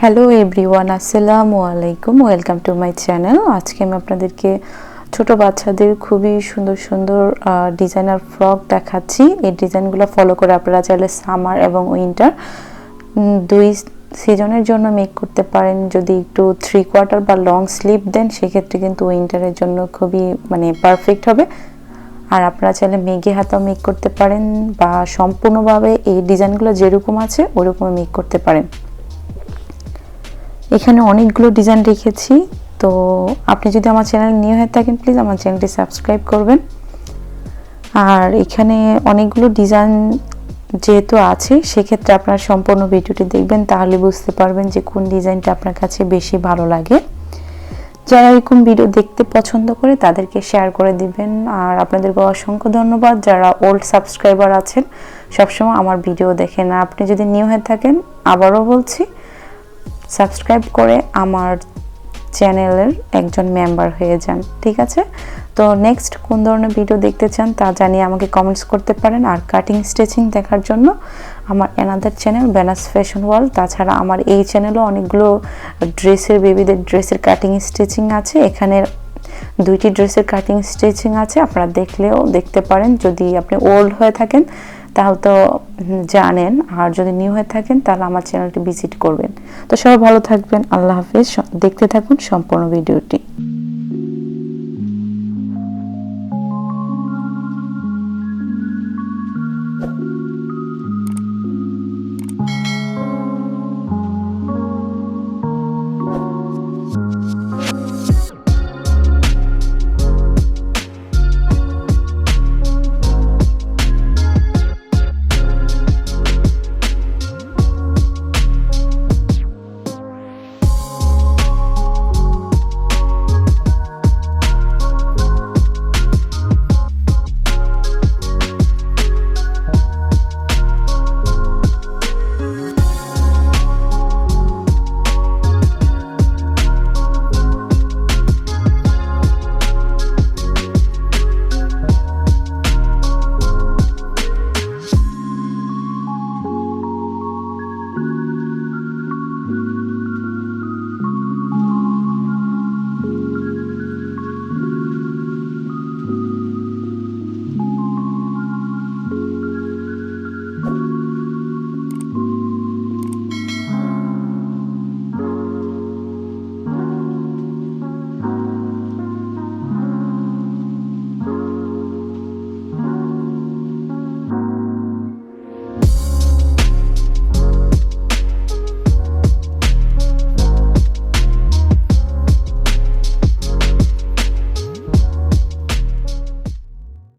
Hello everyone, আসসালামু আলাইকুম। Welcome to my channel. আজকে আমি আপনাদেরকে ছোট বাচ্চাদের খুবই সুন্দর সুন্দর ডিজাইনার ফ্রক দেখাচ্ছি। এই ডিজাইনগুলো ফলো করে আপনারা চাইলে সামার এবং উইন্টার দুই সিজনের জন্য মেক করতে পারেন। যদি একটু 3/4 বা লং স্লিভ দেন সেক্ষেত্রে কিন্তু উইন্টারের জন্য খুবই পারফেক্ট হবে। আর আপনারা চাইলে মেঘে হাতাও মেক করতে পারেন বা সম্পূর্ণভাবে এই ডিজাইনগুলো যেরকম আছে ওরকম মেক করতে পারেন। এখানে অনেকগুলো ডিজাইন রেখেছি, তো আপনি যদি আমার চ্যানেল নিউ হয়ে থাকেন প্লিজ আমার চ্যানেলটি সাবস্ক্রাইব করবেন। আর এখানে অনেকগুলো ডিজাইন যেহেতু আছে সেক্ষেত্রে আপনার সম্পূর্ণ ভিডিওটি দেখবেন, তাহলে বুঝতে পারবেন যে কোন ডিজাইনটা আপনার কাছে বেশি ভালো লাগে। যারা এরকম ভিডিও দেখতে পছন্দ করে তাদেরকে শেয়ার করে দিবেন। আর আপনাদেরকে অসংখ্য ধন্যবাদ যারা ওল্ড সাবস্ক্রাইবার আছেন, সবসময় আমার ভিডিও দেখেন। আর আপনি যদি নিউ হয়ে থাকেন, আবারও বলছি, সাবস্ক্রাইব করে আমার চ্যানেলের একজন মেম্বার হয়ে যান, ঠিক আছে? তো নেক্সট কোন ধরনের ভিডিও দেখতে চান তা জানিয়ে আমাকে কমেন্টস করতে পারেন। আর কাটিং স্টিচিং দেখার জন্য আমার অ্যানাদার চ্যানেল বেনাস ফ্যাশন ওয়ার্ল্ড, তাছাড়া আমার এই চ্যানেলও অনেকগুলো বেবিদের ড্রেসের কাটিং স্টিচিং আছে। এখানে 2টি ড্রেসের কাটিং স্টিচিং আছে, আপনারা দেখলেও দেখতে পারেন। যদি আপনি ওল্ড হয়ে থাকেন তাহলে তো জানেন, আর যদি নিউ হয়ে থাকেন তাহলে আমার চ্যানেলটি ভিজিট করবেন। তো সবাই ভালো থাকবেন, আল্লাহ হাফেজ। দেখতে থাকুন সম্পূর্ণ ভিডিওটি।